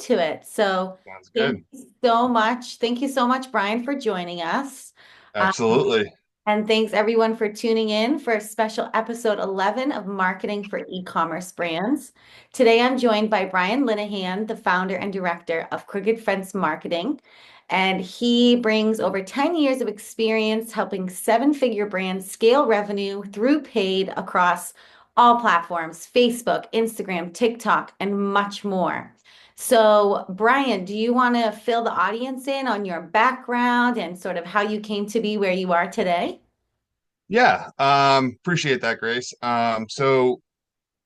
into it. So Sounds thank good. you so much. Thank you so much, Brian, for joining us. Um, Absolutely. and thanks everyone for tuning in for special episode 11 of Marketing for E-commerce Brands. Today I'm joined by Brian Linehan, the founder and director of Crooked Fence Marketing. And he brings over 10 years of experience helping seven-figure brands scale revenue through paid across all platforms, Facebook, Instagram, TikTok, and much more. So, Brian, do you want to fill the audience in on your background and sort of how you came to be where you are today? Yeah, appreciate that, Grace. So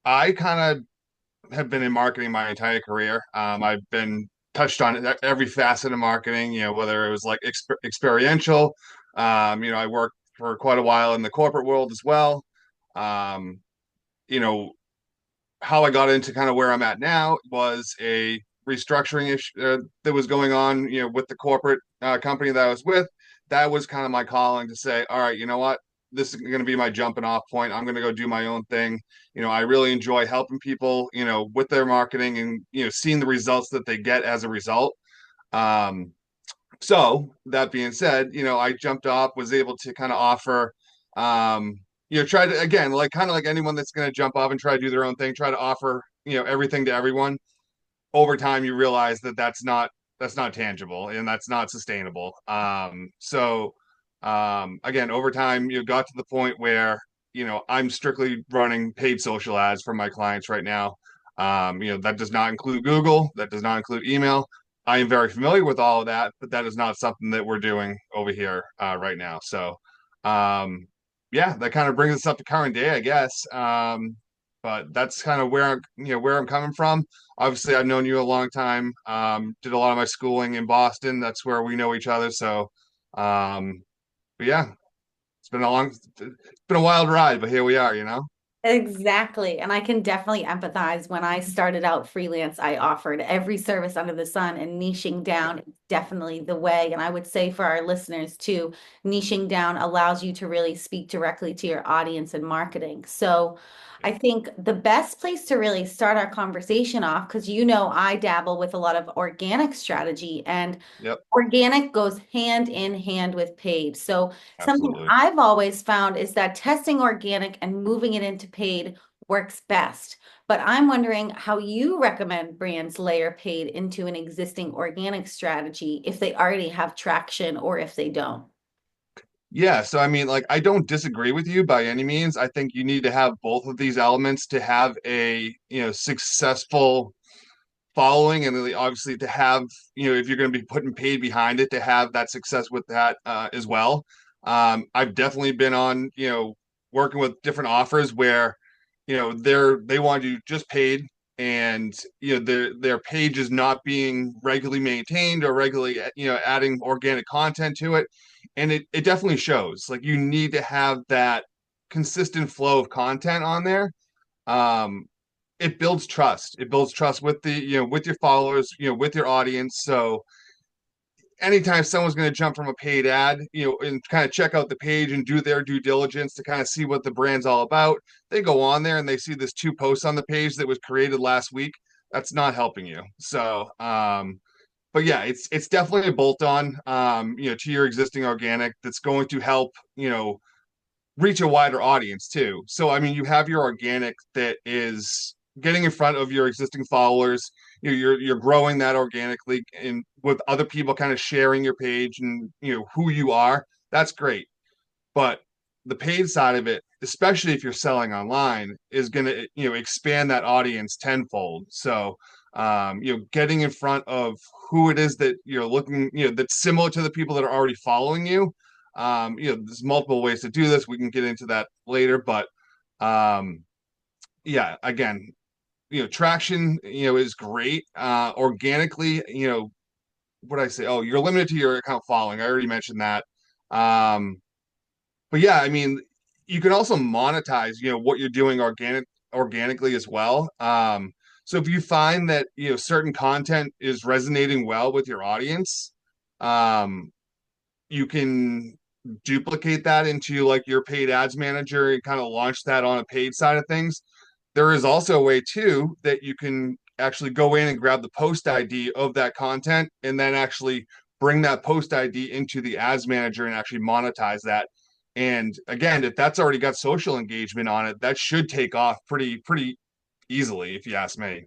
I kind of have been in marketing my entire career. I've been touched on every facet of marketing, whether it was like experiential. I worked for quite a while in the corporate world as well. Um, you know, how I got into kind of where I'm at now was a restructuring issue that was going on, with the corporate company that I was with. That was kind of my calling to say, all right, you know what? This is going to be my jumping off point. I'm going to go do my own thing. I really enjoy helping people, with their marketing and, seeing the results that they get as a result. Um, so that being said, I jumped off, was able to kind of offer, try to again, like kind of like anyone that's going to jump off and try to do their own thing, try to offer, everything to everyone. Over time, you realize that that's not tangible and that's not sustainable. Again, over time, you got to the point where I'm strictly running paid social ads for my clients right now. That does not include Google, that does not include email. I am very familiar with all of that, but that is not something that we're doing over here right now. Um, yeah, that kind of brings us up to current day, I guess. But that's kind of where I'm coming from. Obviously, I've known you a long time. Did a lot of my schooling in Boston. That's where we know each other. Um, but yeah, it's been a wild ride, but here we are. Exactly. And I can definitely empathize. When I started out freelance, I offered every service under the sun, and niching down is definitely the way. And I would say for our listeners too, niching down allows you to really speak directly to your audience and marketing. So I think the best place to really start our conversation off, because I dabble with a lot of organic strategy, and Yep, organic goes hand in hand with paid. So something absolutely. I've always found is that testing organic and moving it into paid works best. But I'm wondering how you recommend brands layer paid into an existing organic strategy if they already have traction or if they don't. Yeah, so I mean, like, I don't disagree with you by any means. I think you need to have both of these elements to have a, successful following, and then obviously to have, if you're going to be putting paid behind it, to have that success with that as well. I've definitely been on, working with different offers where, they want you just paid, and their page is not being regularly maintained or regularly, adding organic content to it, and it definitely shows. Like, you need to have that consistent flow of content on there. Um, it builds trust. It builds trust with with your followers, with your audience. So anytime someone's going to jump from a paid ad, and kind of check out the page and do their due diligence to kind of see what the brand's all about, they go on there and they see this two posts on the page that was created last week. That's not helping you. But yeah, it's definitely a bolt on, to your existing organic that's going to help, reach a wider audience too. So I mean, you have your organic that is getting in front of your existing followers. You're growing that organically and with other people kind of sharing your page and who you are. That's great. But the paid side of it, especially if you're selling online, is going to expand that audience tenfold. So getting in front of who it is that you're looking, that's similar to the people that are already following you. There's multiple ways to do this. We can get into that later, but um, yeah, again, traction, is great. Organically, what I say? Oh, you're limited to your account following. I already mentioned that. Um, but yeah, I mean, you can also monetize, what you're doing organically as well. So if you find that, certain content is resonating well with your audience, um, you can duplicate that into like your paid ads manager and kind of launch that on a paid side of things. There is also a way too that you can actually go in and grab the post ID of that content and then actually bring that post ID into the ads manager and actually monetize that. And again, if that's already got social engagement on it, that should take off pretty easily, if you ask me.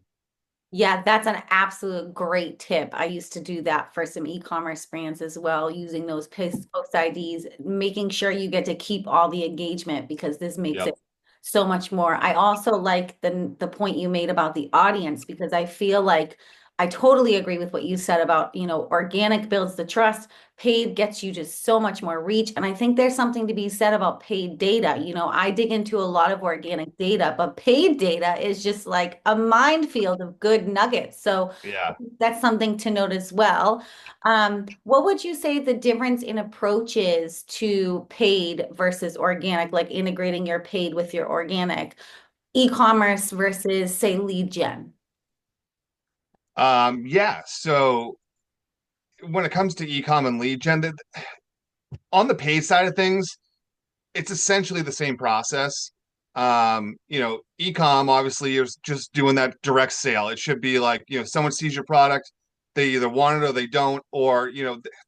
Yeah, that's an absolute great tip. I used to do that for some e-commerce brands as well, using those post IDs, making sure you get to keep all the engagement because this makes Yep. it so much more. I also like the point you made about the audience because I feel like I totally agree with what you said about, organic builds the trust, paid gets you just so much more reach. And I think there's something to be said about paid data. I dig into a lot of organic data, but paid data is just like a minefield of good nuggets. So Yeah. that's something to note as well. What would you say the difference in approach is to paid versus organic, like integrating your paid with your organic, e-commerce versus, say, lead gen? Yeah. So when it comes to ecom and lead gen, on the paid side of things, it's essentially the same process. Ecom obviously is just doing that direct sale. It should be like, someone sees your product, they either want it or they don't, or,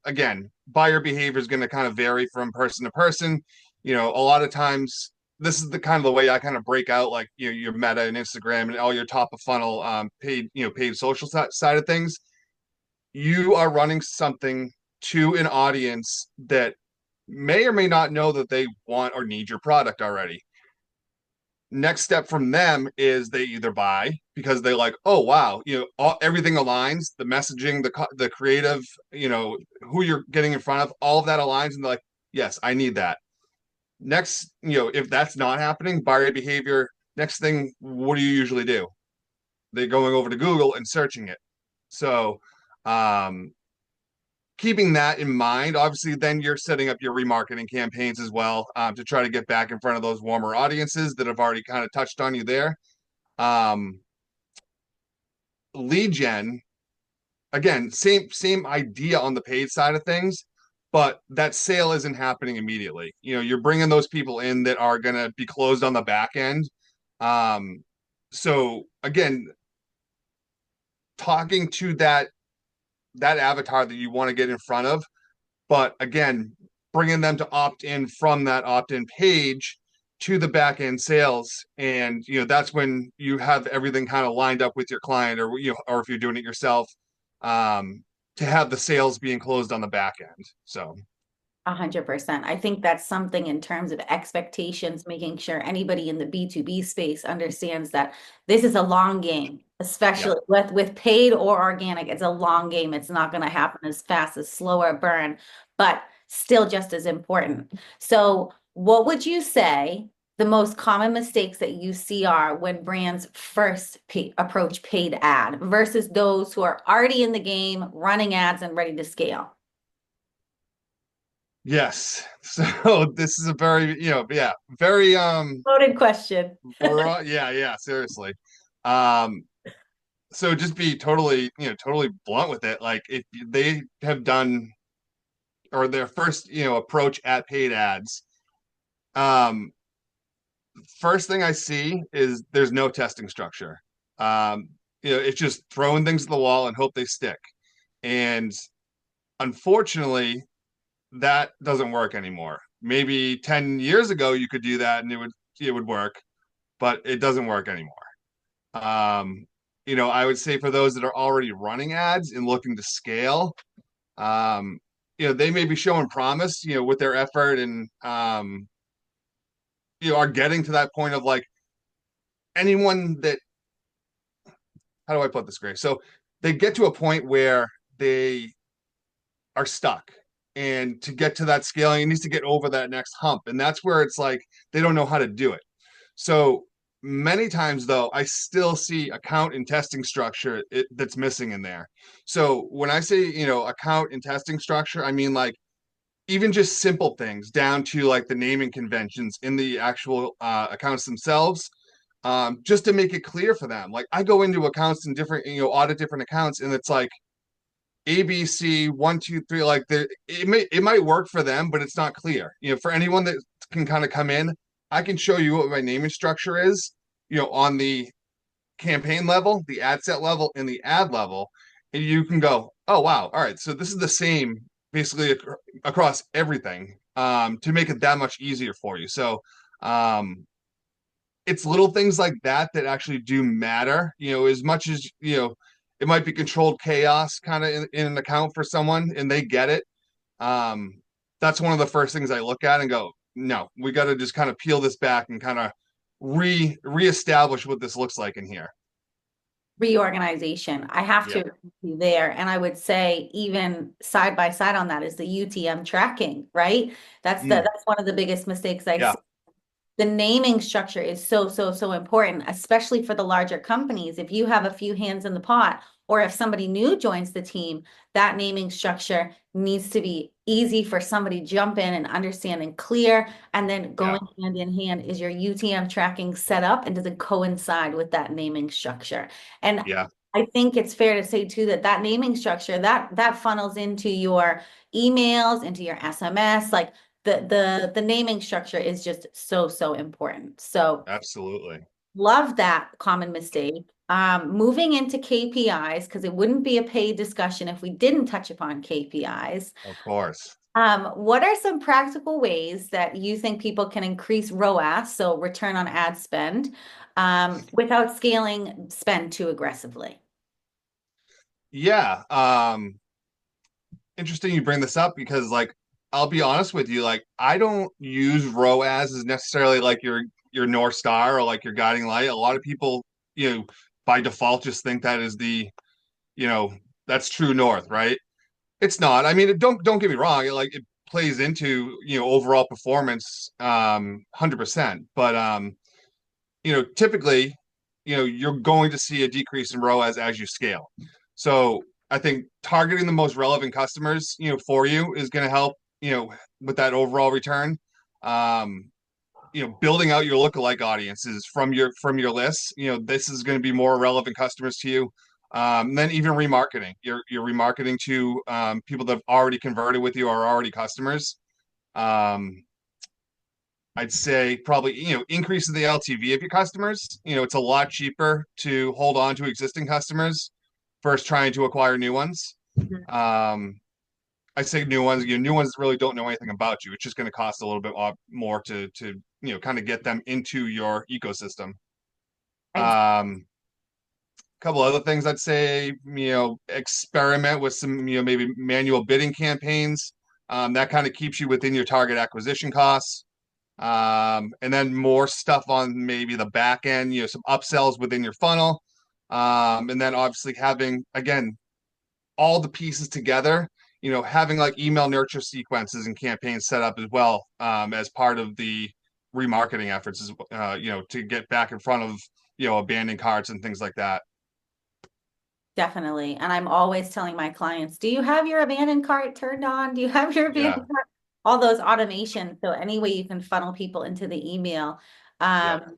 again, buyer behavior is going to kind of vary from person to person. A lot of times this is the kind of the way I kind of break out like, your Meta and Instagram and all your top of funnel paid social side of things. You are running something to an audience that may or may not know that they want or need your product already. Next step from them is they either buy because they like, oh wow, everything aligns, the messaging, the creative, who you're getting in front of, all of that aligns, and they're like, yes, I need that. Next, if that's not happening, buyer behavior. Next thing, what do you usually do? They're going over to Google and searching it. So, um, keeping that in mind, obviously, then you're setting up your remarketing campaigns as well to try to get back in front of those warmer audiences that have already kind of touched on you there. Um, Lead gen, again, same idea on the paid side of things, but that sale isn't happening immediately. You're bringing those people in that are going to be closed on the back end. So again, talking to that avatar that you want to get in front of. But again, bringing them to opt in from that opt in page to the back end sales. And, that's when you have everything kind of lined up with your client or if you're doing it yourself, um, to have the sales being closed on the back end. So, 100%. I think that's something in terms of expectations, making sure anybody in the B2B space understands that this is a long game, yep. especially with paid or organic. It's a long game. It's not going to happen as fast as slower burn, but still just as important. So, what would you say the most common mistakes that you see are when brands first approach paid ad versus those who are already in the game, running ads and ready to scale? Yes. So this is a very, yeah, very, Loaded question. yeah, seriously. Um, so just be totally blunt with it. Like if they have done or their first approach at paid ads, um first thing I see is there's no testing structure. It's just throwing things at the wall and hope they stick. And unfortunately, that doesn't work anymore. Maybe 10 years ago you could do that and it would work, but it doesn't work anymore. um I would say for those that are already running ads and looking to scale, um they may be showing promise with their effort and are getting to that point of like anyone that, how do I put this, Grace? So they get to a point where they are stuck. And to get to that scaling, it needs to get over that next hump. And that's where it's like they don't know how to do it. So many times, though, I still see account and testing structure that's missing in there. So when I say, account and testing structure, I mean like even just simple things down to like the naming conventions in the actual accounts themselves, just to make it clear for them. Like I go into accounts and different, audit different accounts, and it's like ABC 1, 2, 3. Like it might work for them, but it's not clear. For anyone that can kind of come in, I can show you what my naming structure is. On the campaign level, the ad set level, and the ad level, and you can go, oh wow, all right, so this is the same basically across everything, to make it that much easier for you. So it's little things like that that actually do matter. As much as it might be controlled chaos kind of in an account for someone, and they get it. Um, that's one of the first things I look at and go, no, we got to just kind of peel this back and kind of reestablish what this looks like in here. Reorganization. I have to Yep. agree with you there. And I would say even side by side on that is the UTM tracking, right? Mm, That's one of the biggest mistakes I yeah. see. The naming structure is so important, especially for the larger companies. If you have a few hands in the pot, or if somebody new joins the team, that naming structure needs to be easy for somebody to jump in and understand and clear. And then Yeah. going hand in hand is your UTM tracking set up and does it coincide with that naming structure? And Yeah. I think it's fair to say too that that naming structure that funnels into your emails, into your SMS, like the naming structure is just so important. So Absolutely. love that common mistake. Moving into KPIs, because it wouldn't be a paid discussion if we didn't touch upon KPIs. Of course. What are some practical ways that you think people can increase ROAS, so return on ad spend, without scaling spend too aggressively? Yeah. Interesting you bring this up because, like, I'll be honest with you, like, I don't use ROAS as necessarily like your North Star or like your guiding light. A lot of people, by default just think that is you know, that's true north, right? It's not. I mean, don't get me wrong. It plays into overall performance, 100%. But typically, you're going to see a decrease in ROAS as you scale. So I think targeting the most relevant customers, for you is going to help, with that overall return. Um, building out your lookalike audiences from your lists. This is going to be more relevant customers to you. Then even remarketing. You're remarketing to people that have already converted with you or are already customers. Um, I'd say probably increasing the LTV of your customers. It's a lot cheaper to hold on to existing customers versus trying to acquire new ones. Um, I say new ones. New ones really don't know anything about you. It's just going to cost a little bit more to kind of get them into your ecosystem. Ex- A couple other things I'd say, experiment with some maybe manual bidding campaigns. That kind of keeps you within your target acquisition costs. And then more stuff on maybe the back end, some upsells within your funnel. And then obviously having, again, all the pieces together, having like email nurture sequences and campaigns set up as well, as part of the remarketing efforts, to get back in front of, abandoned carts and things like that. Definitely. And I'm always telling my clients, do you have your abandoned cart turned on? Do you have your Yeah. abandoned cart? All those automations. So any way you can funnel people into the email. Yep.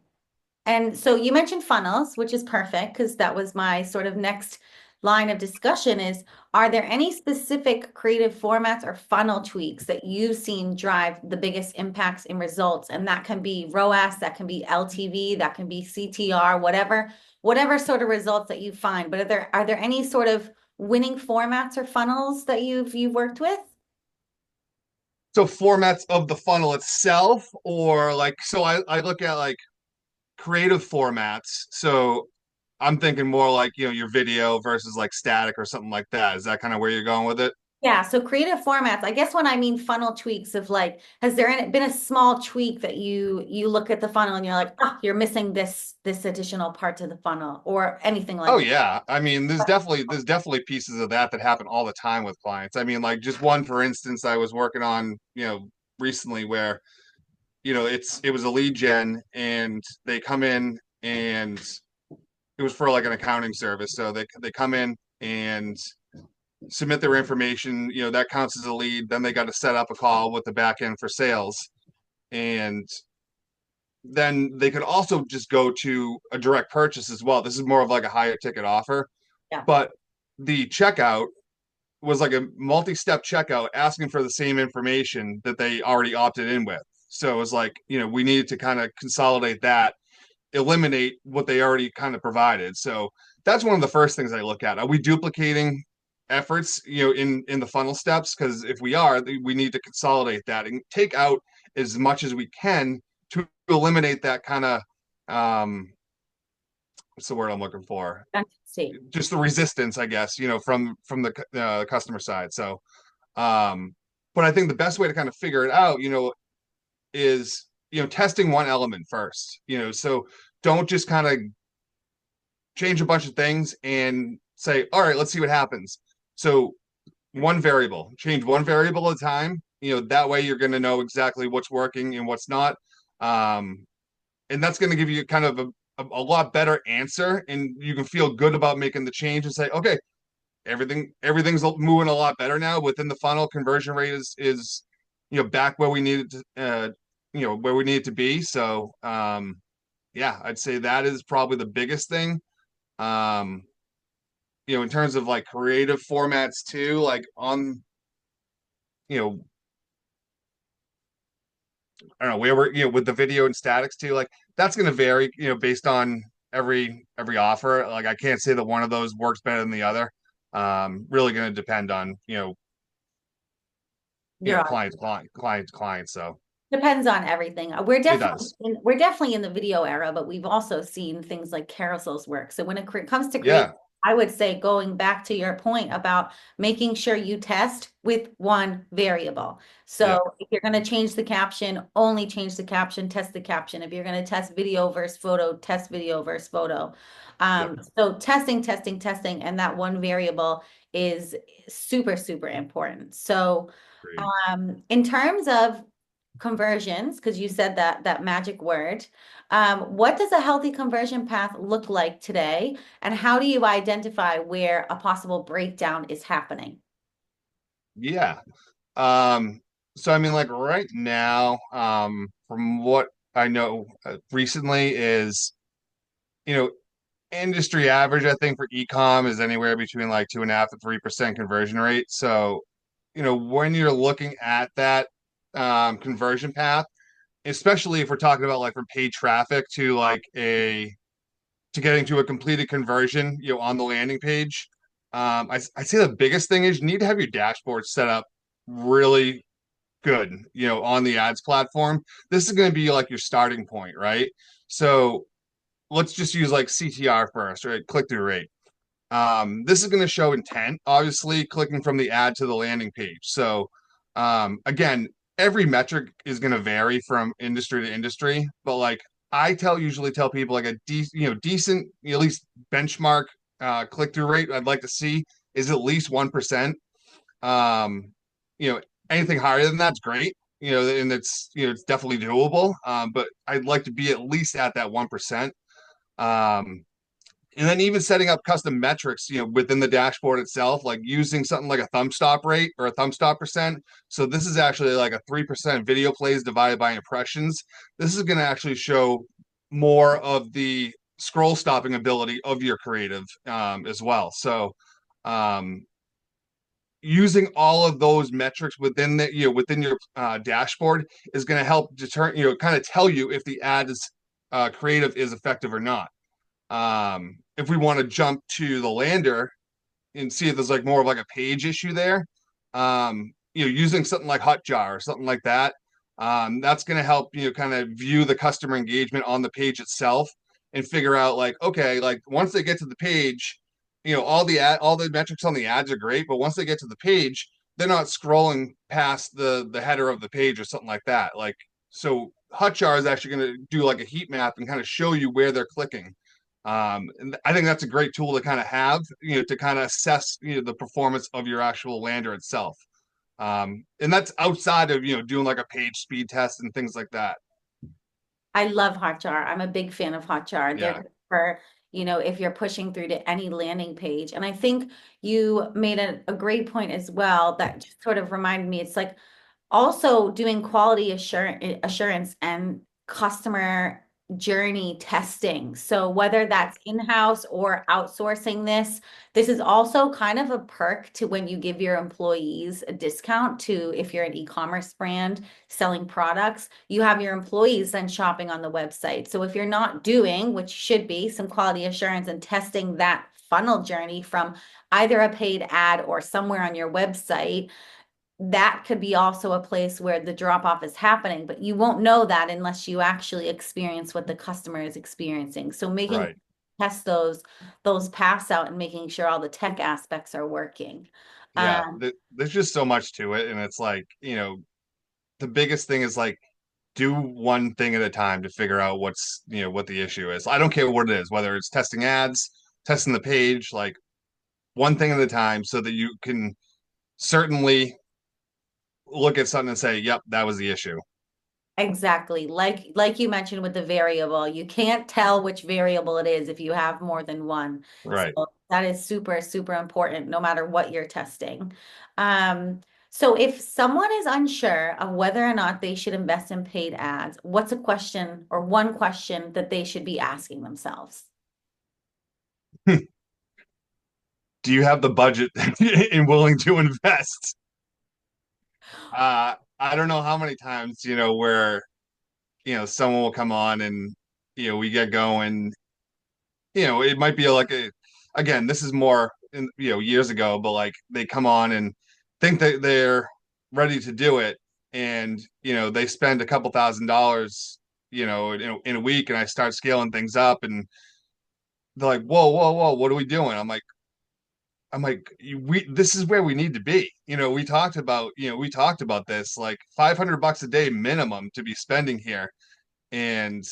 And so you mentioned funnels, which is perfect because that was my sort of next line of discussion is, are there any specific creative formats or funnel tweaks that you've seen drive the biggest impacts in results? And that can be ROAS, that can be LTV, that can be CTR, whatever sort of results that you find. But are there any sort of winning formats or funnels that you've worked with? So formats of the funnel itself, or like, so I look at like creative formats. So I'm thinking more like, your video versus like static or something like that. Is that kind of where you're going with it? Yeah, so creative formats. I guess when I mean funnel tweaks of like, has there been a small tweak that you look at the funnel and you're like, oh, you're missing this additional part to the funnel or anything Oh like that? yeah. I mean, there's definitely pieces of that happen all the time with clients. I mean, like just one for instance I was working on, recently where, it was a lead gen and they come in and it was for like an accounting service. So they come in and submit their information, that counts as a lead. Then they got to set up a call with the back end for sales. And then they could also just go to a direct purchase as well. This is more of like a higher ticket offer, Yeah, but the checkout was like a multi-step checkout asking for the same information that they already opted in with. So it was like, we needed to kind of consolidate that. eliminate what they already kind of provided. So that's one of the first things I look at. Are we duplicating efforts, in the funnel steps? Because if we are, we need to consolidate that and take out as much as we can to eliminate that kind of what's the word I'm looking for? See. Just the resistance, I guess, from the customer side. So, but I think the best way to kind of figure it out, is testing one element first. So don't just kind of change a bunch of things and say, all right, let's see what happens. So one variable, change one variable at a time. That way you're going to know exactly what's working and what's not. Um, and that's going to give you kind of a lot better answer, and you can feel good about making the change and say, okay, everything's moving a lot better now within the funnel. Conversion rate is back where we needed to where we need it to be. So yeah, I'd say that is probably the biggest thing. Um, in terms of like creative formats too, like on you know I don't know, where we're with the video and statics too, like that's going to vary based on every offer. Like I can't say that one of those works better than the other. Really going to depend on You're on. client. So Depends on everything. it does. We're definitely in the video era, but we've also seen things like carousels work. So when it comes to create, Yeah. I would say going back to your point about making sure you test with one variable. So Yep. if you're going to change the caption, only change the caption, test the caption. If you're going to test video versus photo, test video versus photo. Yep. So testing, and that one variable is super, super important. So Agreed. in terms of conversions, because you said that magic word, what does a healthy conversion path look like today, and how do you identify where a possible breakdown is happening? Yeah. Um, so I mean, like right now, from what I know recently is, you know, industry average, I think for ecom is anywhere between like 2.5 to 3% conversion rate. So, when you're looking at that conversion path, especially if we're talking about like from paid traffic to like to getting to a completed conversion, on the landing page. I say the biggest thing is you need to have your dashboard set up really good, on the ads platform. This is going to be like your starting point, right? So let's just use like CTR first, right? Click through rate. This is going to show intent, obviously, clicking from the ad to the landing page. So, again, every metric is going to vary from industry to industry, but like usually tell people like a decent, at least benchmark click through rate I'd like to see is at least 1%. Um, you know, Anything higher than that's great. And it's definitely doable. But I'd like to be at least at that 1%. Um, and then even setting up custom metrics, within the dashboard itself, like using something like a thumb stop rate or a thumb stop percent. So this is actually like a 3% video plays divided by impressions. This is going to actually show more of the scroll stopping ability of your creative as well. So um, using all of those metrics within your dashboard is going to help kind of tell you if the ad is creative is effective or not. If we want to jump to the lander and see if there's like more of like a page issue there, using something like Hotjar or something like that, that's going to help kind of view the customer engagement on the page itself and figure out like, okay, like once they get to the page, all the metrics on the ads are great, but once they get to the page, they're not scrolling past the header of the page or something like that. Like so, Hotjar is actually going to do like a heat map and kind of show you where they're clicking. And I think that's a great tool to kind of have, to kind of assess, the performance of your actual lander itself. And that's outside of, doing like a page speed test and things like that. I love Hotjar. I'm a big fan of Hotjar. They're Yeah. good for, if you're pushing through to any landing page. And I think you made a great point as well that just sort of reminded me. It's like also doing quality assurance and customer journey testing. So whether that's in-house or outsourcing this is also kind of a perk to when you give your employees a discount to if you're an e-commerce brand selling products, you have your employees then shopping on the website. So if you're not doing, which should be some quality assurance and testing that funnel journey from either a paid ad or somewhere on your website, that could be also a place where the drop off is happening, but you won't know that unless you actually experience what the customer is experiencing. So making Right. test those pass out and making sure all the tech aspects are working. Yeah. Um, There's just so much to it. And it's like, the biggest thing is like do one thing at a time to figure out what the issue is. I don't care what it is, whether it's testing ads, testing the page, like one thing at a time so that you can certainly look at something and say, yep, that was the issue. Exactly. Like you mentioned with the variable, you can't tell which variable it is if you have more than one. So Right. that is super, super important no matter what you're testing. Um, so if someone is unsure of whether or not they should invest in paid ads, what's a question or one question that they should be asking themselves? Do you have the budget and willing to invest? I don't know how many times, where, someone will come on and, we get going, it might be like again, this is more years ago, but like they come on and think that they're ready to do it. And, they spend a couple $1,000s, in a week, and I start scaling things up and they're like, whoa, whoa, whoa, what are we doing? I'm like, this is where we need to be. We talked about this, like $500 a day minimum to be spending here. And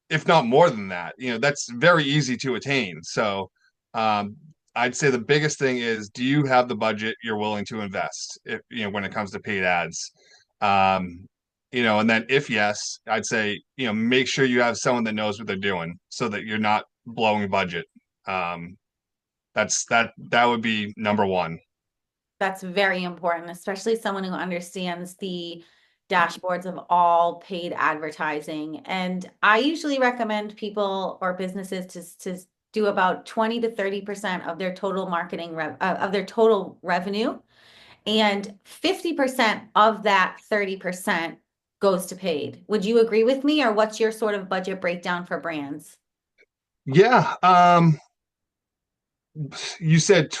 if not more than that, that's very easy to attain. So, um, I'd say the biggest thing is, do you have the budget you're willing to invest if, when it comes to paid ads? Um, and then if yes, I'd say, make sure you have someone that knows what they're doing so that you're not blowing budget. Um, that would be number one. That's very important, especially someone who understands the dashboards of all paid advertising. And I usually recommend people or businesses to do about 20 to 30% of their total of their total revenue. And 50% of that 30% goes to paid. Would you agree with me, or what's your sort of budget breakdown for brands? Yeah. You said,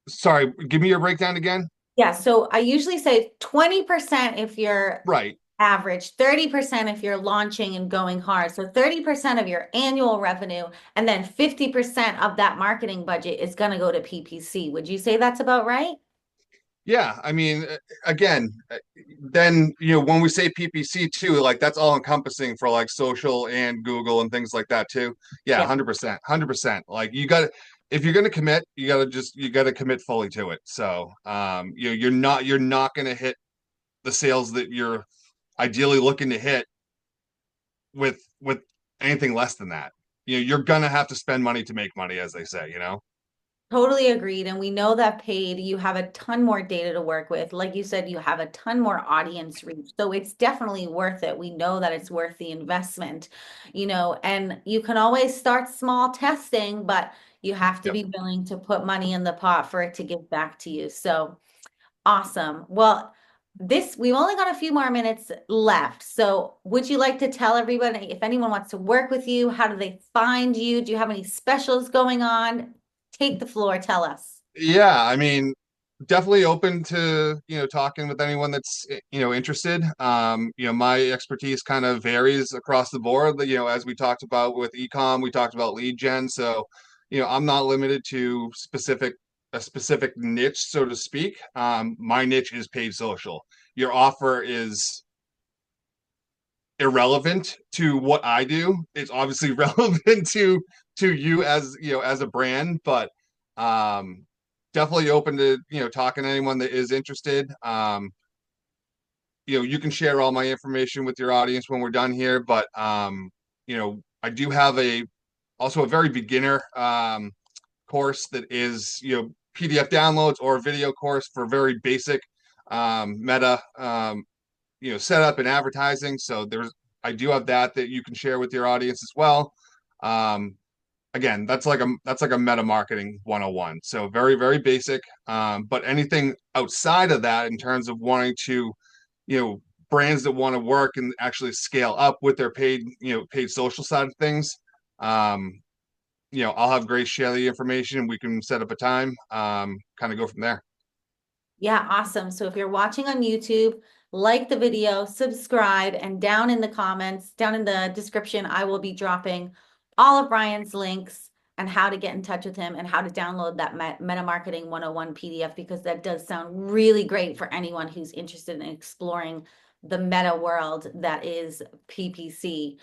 sorry, give me your breakdown again. Yeah, so I usually say 20% if you're Right. average, 30% if you're launching and going hard. So 30% of your annual revenue, and then 50% of that marketing budget is going to go to PPC. Would you say that's about right? Yeah, I mean, again, then when we say PPC too, like that's all encompassing for like social and Google and things like that too. Yeah, Yeah, 100%, 100%. Like you got to, if you're gonna commit, you got to commit fully to it. So, you're not gonna hit the sales that you're ideally looking to hit with anything less than that. You're gonna have to spend money to make money, as they say. totally agreed. And we know that paid, you have a ton more data to work with. Like you said, you have a ton more audience reach. So it's definitely worth it. We know that it's worth the investment, and you can always start small testing, but you have to Yep. be willing to put money in the pot for it to give back to you. So awesome. Well, we've only got a few more minutes left. So, would you like to tell everybody if anyone wants to work with you, how do they find you? Do you have any specials going on? Take the floor, tell us. Yeah, I mean, definitely open to talking with anyone that's interested. My expertise kind of varies across the board. As we talked about with ecom, we talked about lead gen. So, I'm not limited to a specific niche, so to speak. My niche is paid social. Your offer is irrelevant to what I do. It's obviously relevant to you as a brand, but um definitely open to talking to anyone that is interested. You can share all my information with your audience when we're done here, but I do have a very beginner course that is PDF downloads or a video course for very basic meta setup and advertising. So there's I do have that you can share with your audience as well. Um, Again, that's like a meta marketing 101. So very, very basic. But anything outside of that in terms of wanting to, you know, brands that want to work and actually scale up with their paid social side of things. Um, I'll have Grace share the information. We can set up a time, kind of go from there. Yeah, awesome. So if you're watching on YouTube, like the video, subscribe, and down in the comments, down in the description, I will be dropping all of Brian's links and how to get in touch with him and how to download that Meta Marketing 101 PDF, because that does sound really great for anyone who's interested in exploring the meta world that is PPC.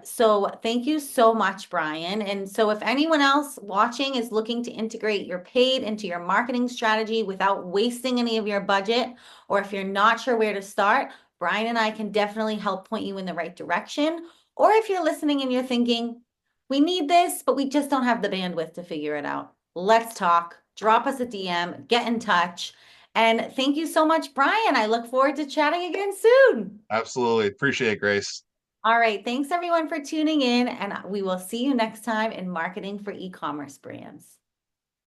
So thank you so much, Brian. And so if anyone else watching is looking to integrate your paid into your marketing strategy without wasting any of your budget, or if you're not sure where to start, Brian and I can definitely help point you in the right direction. Or if you're listening and you're thinking, we need this, but we just don't have the bandwidth to figure it out, let's talk. Drop us a DM, get in touch. And thank you so much, Brian. I look forward to chatting again soon. Absolutely. Appreciate it, Grace. All right. Thanks everyone for tuning in, and we will see you next time in Marketing for E-commerce Brands.